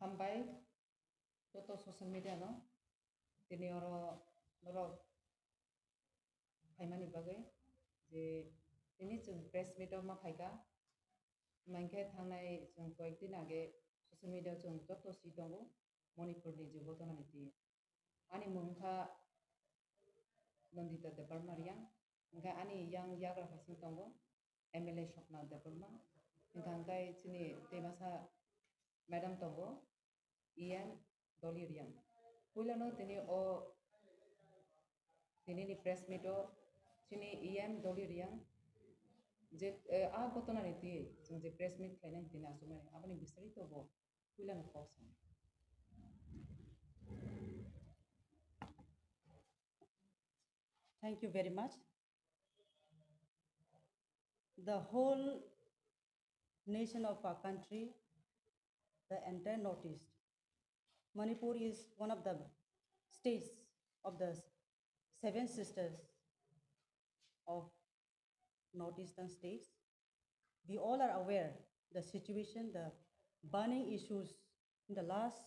Hambai toto social media no tini oro faimani bagai je tini jeng press meet ma phaiga mankhe thangnai jeng koekdin age social media jeng toto si tongo Manipur ni je gotona niti ani mungkha nandita departmaria engka ani yang yagra hasing tongo MLA Shokna departma engka kai chini temasa madam tongo Ian Dolirian Pulano tini tini ni press meet chini Ian Dolirian je a gotona niti jeng je press meet khainai tini asumai abani bisari to bo Pulano khosam Thank you very much. The whole nation of our country, the entire Northeast, Manipur is one of the states of the seven sisters of Northeastern states. We all are aware the situation, the burning issues in the last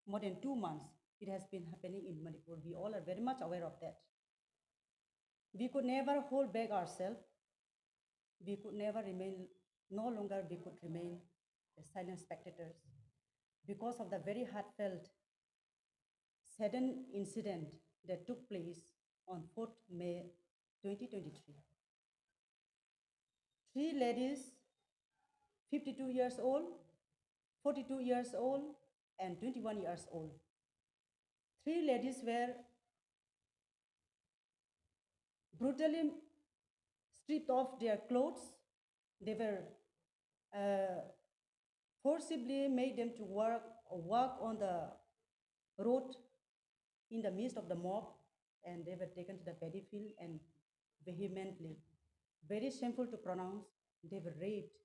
more than 2 months. It has been happening in Manipur. We all are very much aware of that. We could never hold back ourselves. We could never remain, no longer we could remain the silent spectators because of the very heartfelt, sudden incident that took place on 4th May 2023. Three ladies, 52 years old, 42 years old, and 21 years old. Three ladies were brutally stripped off their clothes. They were forcibly made them to walk on the road in the midst of the mob, and they were taken to the paddy field and vehemently, very shameful to pronounce, they were raped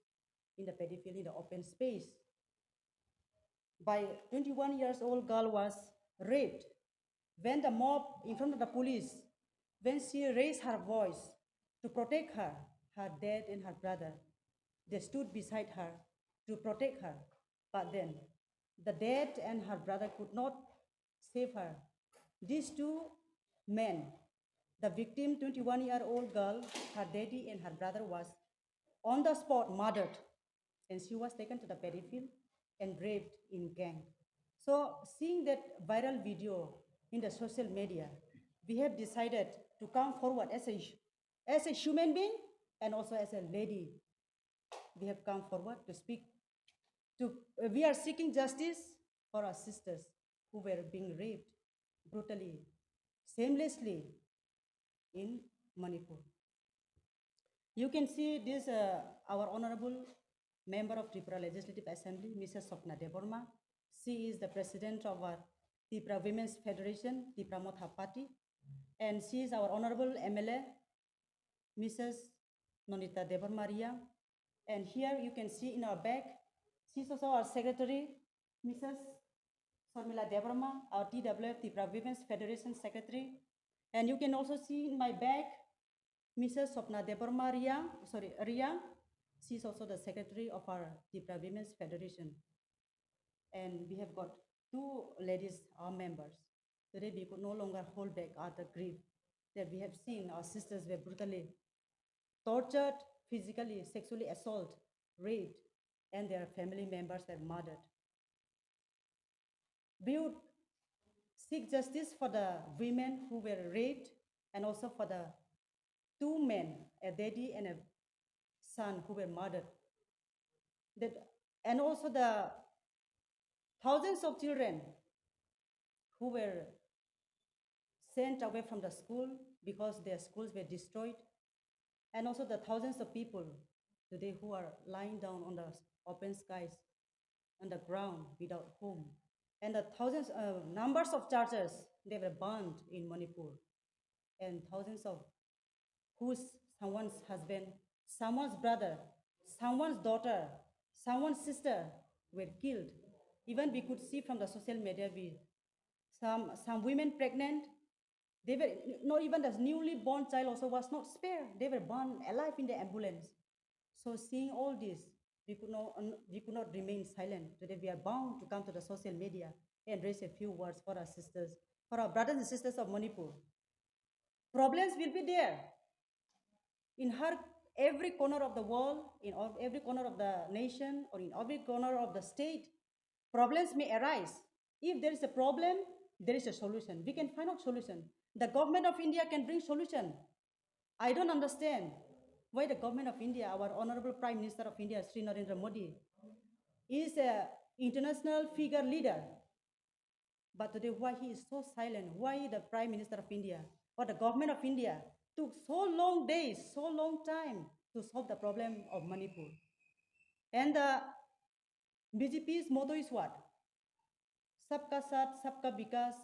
in the paddy field in the open space. By 21 years old girl was raped when the mob in front of the police, when she raised her voice to protect her dad and her brother, they stood beside her to protect her. But then the dad and her brother could not save her. These two men, the victim, 21-year-old girl, her daddy and her brother was on the spot murdered, and she was taken to the paddy field and raped in gang. So seeing that viral video in the social media, we have decided to come forward as a human being and also as a lady. We have come forward to speak. We are seeking justice for our sisters who were being raped brutally, shamelessly in Manipur. You can see this, our honorable member of Tripura Legislative Assembly, Mrs. Swapna Deborma. She is the president of our Tripura Women's Federation, Tripura Motha Party, and she is our honorable MLA, Mrs. Nonita Debormaria. And here you can see in our back, she's also our secretary, Mrs. Sormila Deborma, our TWF, Tripura Women's Federation secretary. And you can also see in my back, Mrs. Swapna Deborma Ria. She's also the secretary of our Tripura Women's Federation. And we have got two ladies, our members. Today we could no longer hold back our grief that we have seen our sisters were brutally tortured, physically, sexually assaulted, raped, and their family members were murdered. We would seek justice for the women who were raped and also for the two men, a daddy and a son, who were murdered. And also the thousands of children who were sent away from the school because their schools were destroyed, and also the thousands of people today who are lying down on the open skies, on the ground without home, and the thousands, numbers of churches, they were burned in Manipur, and thousands of someone's husband, someone's brother, someone's daughter, someone's sister were killed. Even we could see from the social media, some women pregnant, they were not even the newly born child also was not spared. They were burned alive in the ambulance. So seeing all this, we could not remain silent. Today we are bound to come to the social media and raise a few words for our sisters, for our brothers and sisters of Manipur. Problems will be there in every corner of the world, in every corner of the nation, or in every corner of the state. Problems may arise. If there is a problem, there is a solution. We can find out solution. The government of India can bring solution. I don't understand why the government of India, our Honorable Prime Minister of India, Sri Narendra Modi, is an international figure leader. But today, why he is so silent? Why the Prime Minister of India or the government of India took so long days, so long time to solve the problem of Manipur? And the BJP's motto is what? Sabka Saath, Sabka Vikas,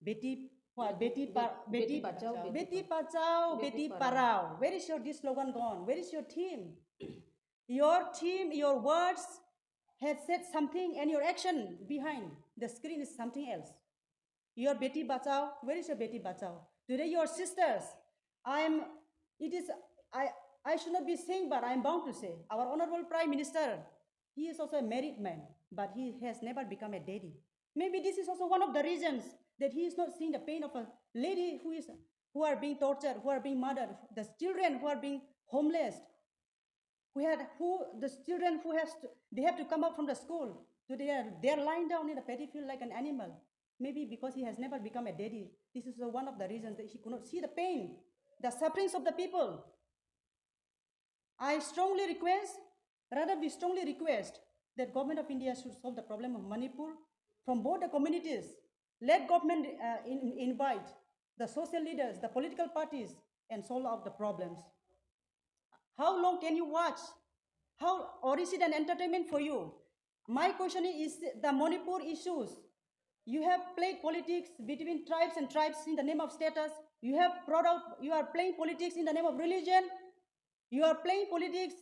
Beti Beti Bachao, Beti Bachao, Beti Parao. Where is your this slogan gone? Where is your team? Your team, your words had said something, and your action behind the screen is something else. Your Beti Bachao, where is your Beti Bachao? Today, your sisters, I should not be saying, but I am bound to say, our Honorable Prime Minister, he is also a married man, but he has never become a daddy. Maybe this is also one of the reasons that he is not seeing the pain of a lady who are being tortured, who are being murdered, the children who are being homeless, the children they have to come out from the school. So they are lying down in the paddy field like an animal. Maybe because he has never become a daddy. This is one of the reasons that he could not see the pain, the sufferings of the people. We strongly request that government of India should solve the problem of Manipur from both the communities. Let government invite the social leaders, the political parties, and solve out the problems. How long can you watch? Or is it an entertainment for you? My question is the Manipur issues. You have played politics between tribes and tribes in the name of status. You are playing politics in the name of religion. You are playing politics,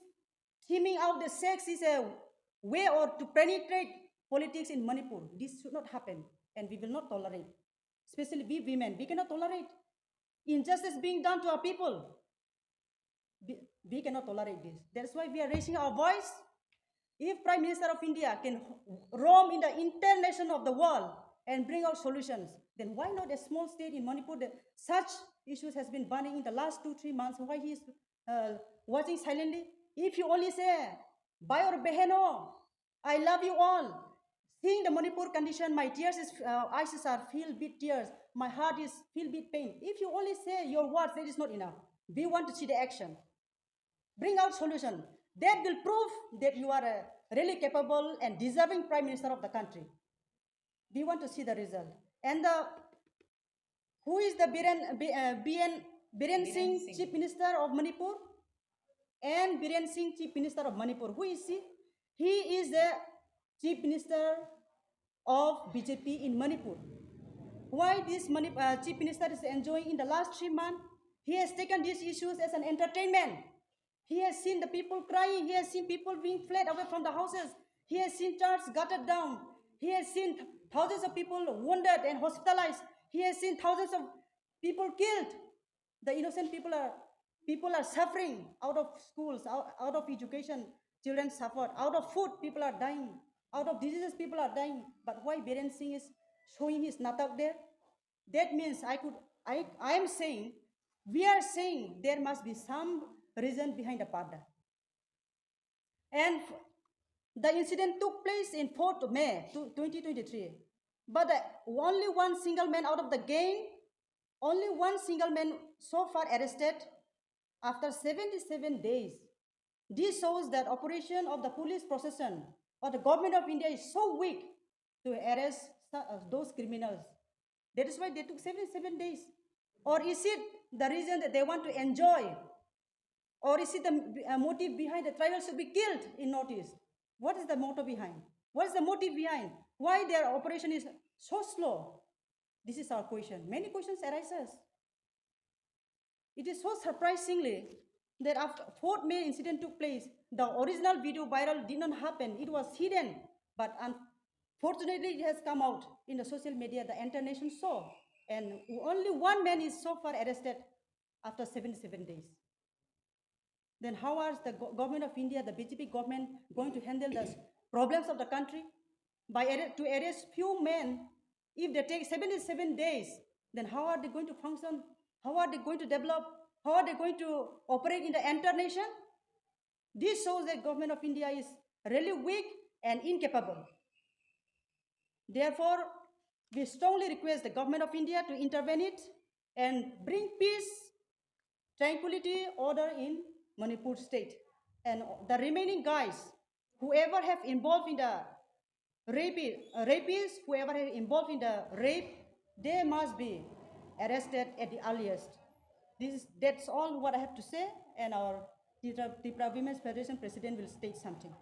teaming out the sex is a way or to penetrate politics in Manipur. This should not happen, and we will not tolerate. Especially we women, we cannot tolerate injustice being done to our people. We cannot tolerate this. That's why we are raising our voice. If Prime Minister of India can roam in the international of the world and bring out solutions, then why not a small state in Manipur that such issues has been burning in the last 2-3 months? Why he is watching silently? If you only say, Bhai or Beheno, I love you all. Seeing the Manipur condition, my eyes are filled with tears. My heart is filled with pain. If you only say your words, that is not enough. We want to see the action. Bring out solution. That will prove that you are a really capable and deserving Prime Minister of the country. We want to see the result. And who is the Biren Singh, Chief Minister of Manipur? And Biren Singh, Chief Minister of Manipur. Who is he? He is the Chief Minister of BJP in Manipur. Why this Chief Minister is enjoying in the last 3 months? He has taken these issues as an entertainment. He has seen the people crying. He has seen people being fled away from the houses. He has seen churches gutted down. He has seen thousands of people wounded and hospitalized. He has seen thousands of people killed. The innocent people are suffering out of schools, out of education. Children suffer. Out of food, people are dying. Out of diseases, people are dying. But why Biren Singh is showing his natak there? That means we are saying there must be some reason behind the parda. And the incident took place in 4th of May 2023. But only one single man out of the gang, only one single man so far arrested after 77 days. This shows that operation of the police procession or the government of India is so weak to arrest those criminals. That is why they took 77 days. Or is it the reason that they want to enjoy? Or is it the motive behind the tribal should be killed in Northeast? What is the motive behind? What is the motive behind? Why their operation is so slow? This is our question. Many questions arises. It is so surprisingly that after 4th May incident took place, the original video viral did not happen. It was hidden. But unfortunately, it has come out in the social media. The entire nation saw. And only one man is so far arrested after 77 days. then how is the government of India, the BJP government, going to handle the problems of the country? To arrest few men, if they take 77 days, then how are they going to function? How are they going to develop? How are they going to operate in the entire nation? This shows that government of India is really weak and incapable. Therefore, we strongly request the government of India to intervene it and bring peace, tranquility, order in Manipur state. And the remaining guys, whoever have involved in the rapists, whoever have involved in the rape, they must be arrested at the earliest. That's all what I have to say, and our Tripura Women's Federation President will state something.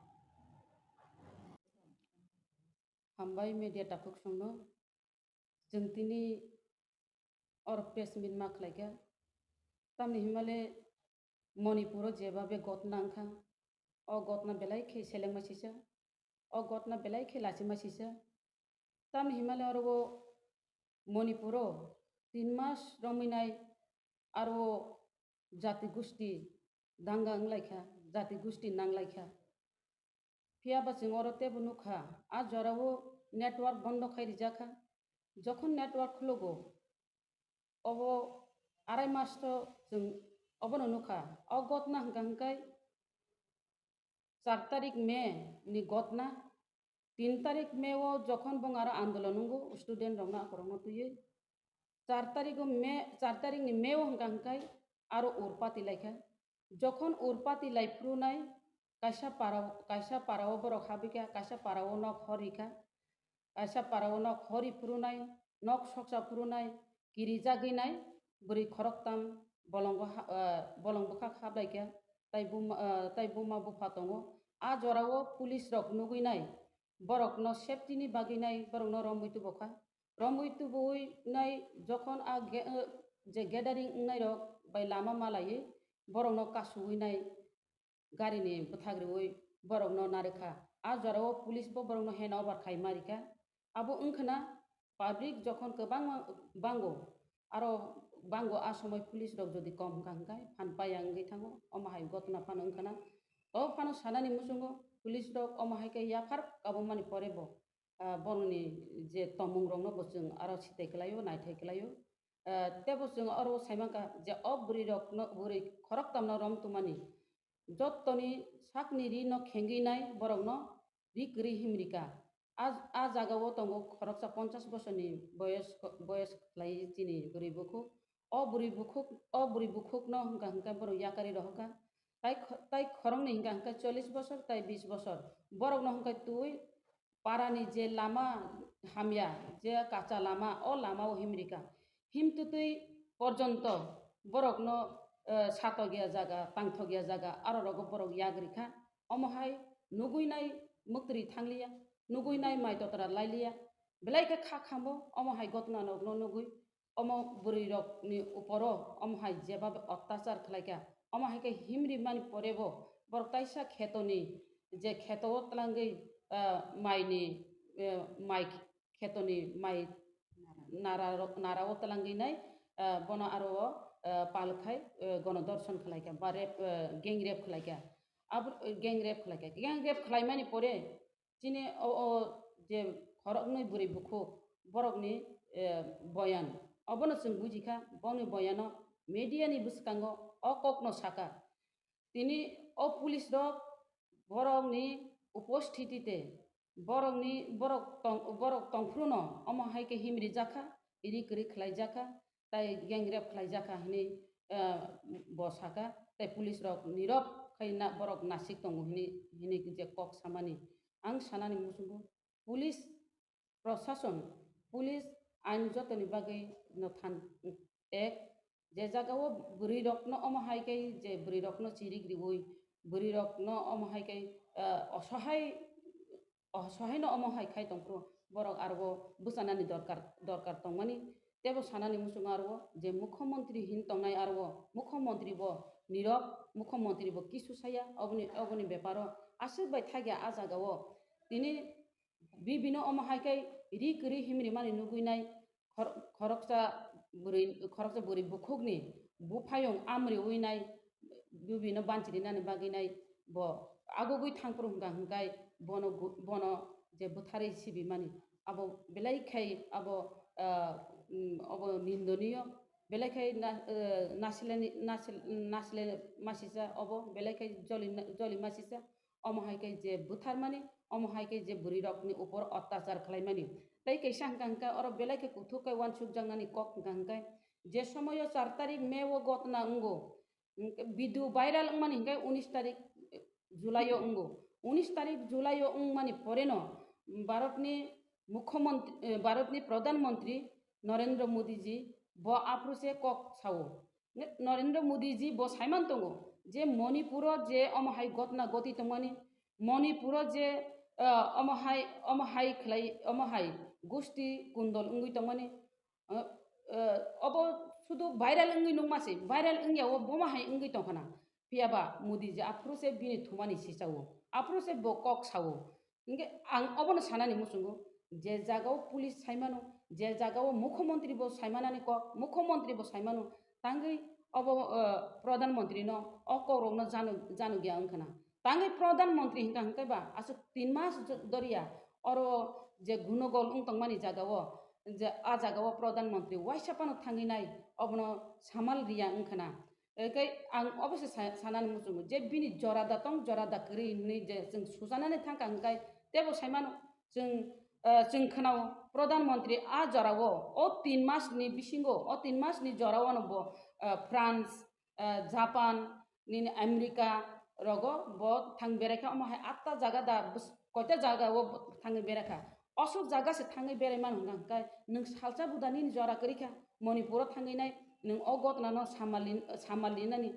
Hambai media tapuk songno jengtini or press min mak laga tamni himale Manipur jeba be gotna angkha o gotna belai ke seleng masisa o gotna belai ke lachi masisa tamni himale orgo Manipur 3 mas rominai aro jati gusti danga anglaikha jati gusti nanglaikha Pia basing orote bunukha a jorawo network bondo khairi jakha jokhon network khlogo obo arai masto jeng obono nukha o gotna hangkai 4 tarik me ni gotna 3 tarik me o jokhon bong ara andolonungo student rongna akorongno tuye 4 tarik ni me o hangkai aro urpati laikha jokhon urpati laifrunai kaisa parao borok habika kaisa parao nok horika kaisa parao nok hori purunai nok soksa purunai kiri jaginai buri khoroktam bolong bukha khabaika tai buma bufa tongo a jorao police rok nuguinai borok no safety ni baginai borok no romuitu boi nai jokhon a je gathering nai rok bai lama malai borok no kasuinai gari ni buthagroi borok no narikha a jorao police bo borok no hand over khai marika abo unkhana public jokhon kobang bango aro bango a somoy police rok jodi kom hangkai phan payang ngi thango omahai gotna phan unkhana o phano sanani musungo police rok omahai ke yafar abo mani porebo boroni je tomung rok no bosung aro sitai klayo naithai klayo tebo sung aro saimangka je buri rok no buri khorok tamno rom tumani jottoni sakni ri no khenginai borok no rikri himrika a jagao tongo khoroksa 50 bosorni boyos khlai chini buri bukhuk o buri bukhuk no hangka borok yakari rohka tai khorongni hangka 40 bosor tai 20 bosor borok no hangka tui parani je lama hamya je kacha lama o lama o himrika himtutui porjonto borok no sato gya jaga tangtho gya jaga aro rogo borok yagrikha omohai nuguinai muktri thanglia nuguinai mai totra lailia belai ke kha khambo omohai gotna nok no nugui omo buri rok ni uporo omohai jeba অত্যাচার khlaika omohai ke himri mani porebo borok taisa khetoni je kheto tlangai mai khetoni mai nara o tlangai nai bono aro palkhai gonodorshan khlaika ba gang rape khlaika gang rape khlaimani pore chini o je khoroknoi buri bukhu borokni boyan obono chung bujikha boni boyano media ni buskango o kokno saka tini o police rok borokni উপস্থিতিতে borok tongfruno omohai ke himri jakha iri kri khlai jakha tai gang rape khlai jakha hini bosaka tai police rok nirok khaina borok nasik tongo hini je kok samani ang sanani musungo police proshashan police ain jotoni bagai no than ek je jagao buri rok no omohai ke je buri rok no chirigriwoi buri rok no omohai ke অসহায় no omohai khai tongpro borok argo busanani dorkar tongmani tebo sanani musung argo je mukhyamantri hin tongnai argo mukhyamantri bo nirok mukhyamantri bo kisu saya oboni beparo asuk bai thagya a jagao tini bibino omohai kai rikri himri mani nuguinai khoroksa buri bukhukni bufayong amri uinai bibino banchirinani baginai bo agogui thangpro hingkai bono je buthari sibimani abo belai khai abo abo nindoniyo belai khai nasile masisa abo belai khai joli masisa omo haikai je buthar mani omo haikai je buri rokni upor অত্যাচার খালাইমানি তাই kaisa hingkai oro belai khai kuthukai wansuk jangnani kok hingkai je somoyo 4 tarik May o gotna ungo video viral ungmani hingkai 19 tarik July o ungo 19 tarik July o ungmani poreno Bharatni मुख्यमंत्री भारतनि प्रधानमंत्री नरेंद्र मोदी जी ब आप्रुसे कक सावो नरेंद्र मोदी जी ब साइमान तंगो जे मणिपुर जे अमहाय घटना गति तंगमानि मणिपुर जे अमहाय खलाई अमहाय गोष्ठी कुंडल उंगुइ तंगमानि अब शुधु भाइरल उंगुइ नंगमासे भाइरल उंगियाव बमाहाय उंगुइ तंखाना पियाबा मोदी जी आप्रुसे बिनि थुमानि सिसावो आप्रुसे ब कक सावो इंगे आं अबनो सानानि मुसुंगो जे जागाव पुलिस साइमानो जे जागाव मुख्यमंत्री बो साइमानानि कक मुख्यमंत्री बो साइमानो तांगै अब प्रधानमंत्री न अकौरव न जानु गया अंखना तांगै प्रधानमंत्री हिंका हिंकाबा आसु 3 मास दरिया और जे गुनगल उंतंगमानि जागाव जे आ जागाव प्रधानमंत्री वाइसापानो थांगिनाय अबनो सामाल रिया अंखना एकै आं अबसे सानानि मुसुंगो जे बिनि जरादा तंग जरादा करि नै जे जों सुजानानै थांका हिंकाय तेबो साइमानो जों खोनाव प्रधानमंत्री आ जरावो ओ 3 मासनि बिसिंगो ओ 3 मासनि जरावनो बो फ्रांस जापान नि अमेरिका रगो बो थांग बेरेखा अमहाय 8टा जागा दा कयटा जागा वो थांग बेरेखा असो जागा से थांग बेरे मान हंगाय नों सालसा बुदानि जरा करिखा मणिपुर थांगिनाय नों अगत नानो सामालिनानि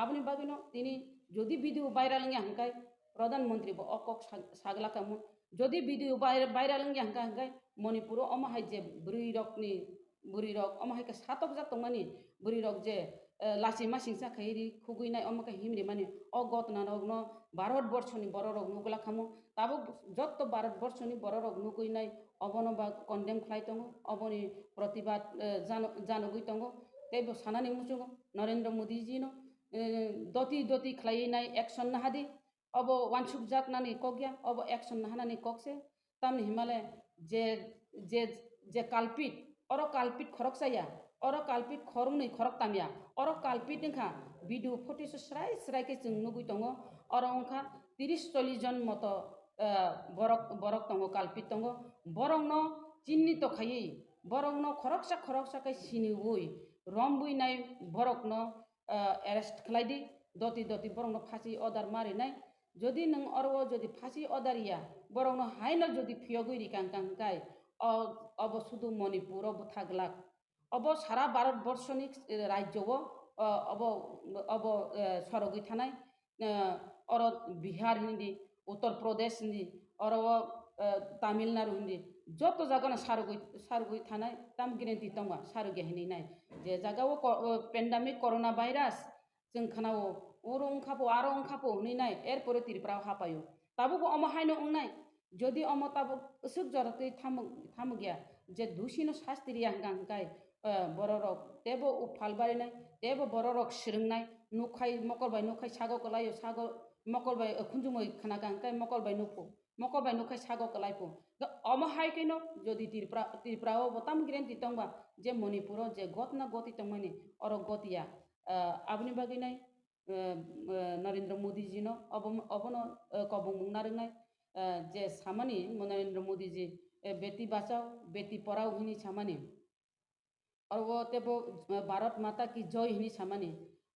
आबनि बागिनो तिनि जदि भिडियो भाइरल नङा हंगाय प्रधानमंत्री बो अकक सागलाकामु जदि भिडियो भाइरल नङा हंगाय मणिपुर अमहाय जे बुरि रक अमहाय का सातक जातंमानि बुरि रक जे लासि मासिंसा खैरि खुगुइनाय अमका हिमरि माने अगत नानो भारत वर्षनि बर रक नुगला खामु ताबो जत्त भारत वर्षनि बर रक नुगुइनाय अबनो बा condemn खालाइतंगो अबनि प्रतिबाद जानगुइ तंगो तेबो सानानि मुसुगो Narendra Modi ji no दति खालाइनाय action नाहादि अब वानसुक जाकनानि कगया अब एक्शन नाहानानि ककसे तामनि हिमालय जे काल्पित और काल्पित खरक जाया और काल्पित खरंनै खरक तामिया और काल्पित नखा भिडियो फुटेज स्राय के जों नुगुइ दंगो और अंखा 30-40 जन मत बरक दंगो काल्पित दंगो बरंग न चिन्नित खायै बरंग न खरकसा के सिनिबुइ रमबुइनाय बरक न अरेस्ट खालायदि दति बरंग न फांसी अर्डार मारिनाय जदि नों अरवो जदि फांसी अर्डारिया बरंग न हाइना जदि फियगुइरि कांकांकाय अब शुधु मणिपुर बुथागलाक अब सारा भारत वर्षनि राज्यव अब सरगुइ थानाय और बिहार हिंदी उत्तर प्रदेश हिंदी और तामिलनाडु हिंदी जत जागा सारगुइ थानाय ताम गेरेन्टी तंगा सारगुइ हिनाय जे जागाव पेंडेमिक कोरोना भाइरास जों खोनाव उरो अंखापो हनिनाय एरपरे तिरप्रा हापायो ताबो अमहायनो उंनाय जदि अम ताबो उसुक जरतै थाम गया जे दुसिनो शास्त्रिया हंगाय बररक तेबो उफालबारिनाय तेबो बररक सिरंनाय नुखाय मकलबाय नुखाय सागो कलायो सागो मकलबाय खुंजुमै खनागांकाय मकलबाय नुखाय सागो कलायपो अमहाय केनो जदि तिरप्राओ बताम ग्रेन्टी तंबा जे मणिपुर जे गतना गति तंमानि और गतिया आबनि बागिनाय नरेंद्र मोदी जी नो अबनो कबुं मुंनारनाय जे सामानि नरेंद्र मोदी जी बेटी बचाओ बेटी पढ़ाओ हिनी सामानि और वो तेबो भारत माता की जय हिनी सामानि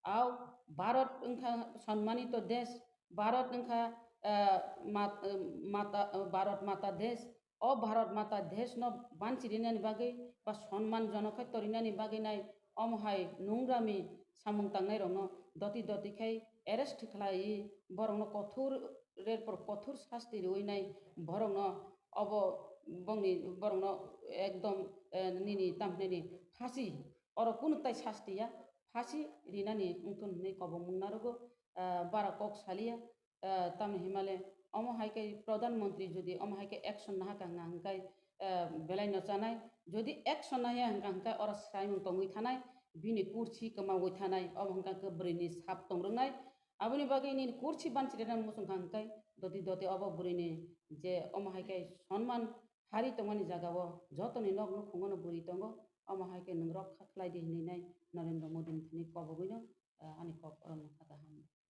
आओ भारत उनका सम्मानित देश भारत उनका भारत माता देश ओ भारत माता देश न बानचिरिनानि बागै बा सम्मान जनक तरिनानि बागैनाय अमहाय नंग्रामि सामुं तांनाय रंनो दति खाय अरेस्ट खालाय बरंनो कठोर शास्ति रोइनाय बरंनो अब बंगनि बरंनो एकदम निनि तामनेनि फांसी और कुनुताय शास्तिया फांसी रिनानि उंतुन नै कब मुंनारगो बारा कक सालिया ताम हिमालय अमहायके प्रधानमंत्री जदि अमहायके एक्शन नाहाका हंगाय बेलाय नचानाय जदि एक्शन नाया हंगाय और साइमुं तंगै थानाय बिनि कुर्सी कमावै थानाय अब हंगाखो ब्रैनि shop तंरोंनाय Aboni bagi ni kursi banci dan musung kangkai doti obo buri ni je omahai kai sonman hari tongani jagawo joto ni nok nok khongono buri tongo omahai kai nungrok khaklai di ni nai Narendra Modi ni kobo buino ani kop oron kata ham.